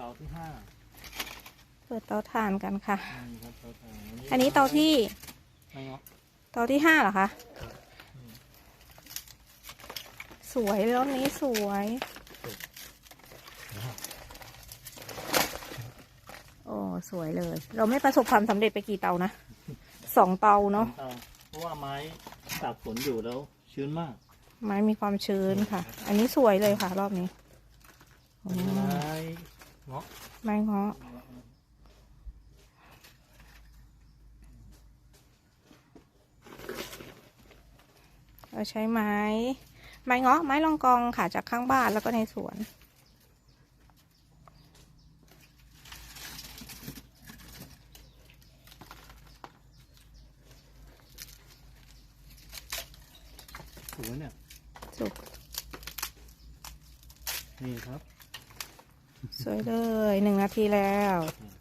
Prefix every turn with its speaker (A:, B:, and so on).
A: าที่5
B: เปิดเตาถ่านกันค่ะ
A: นี่ครับเตาถ่าน
B: อันนี้เตาที่
A: ไม่เงาะ
B: เตาที่5เหรอคะสวยรอบนี้สวยโอ้สวยเลย เราไม่ประสบความสำเร็จไปกี่เตานะ2 เตาเนาะ
A: เพราะว่าไม้ตากฝนอยู่แล้วชื้นมาก
B: ไม้มีความชื้นค่ะ อันนี้สวยเลยค่ะ รอบนี้
A: อันนี้ไม้เงาะ
B: ไม้เงาะเราใช้ไม้เงาะไม้รองกองค่ะจากข้างบ้านแล้วก็ในสวน
A: สวยเนี่ย
B: สุก
A: นี่ครับ
B: สวยเลย1 นาทีแล้ว
A: อืม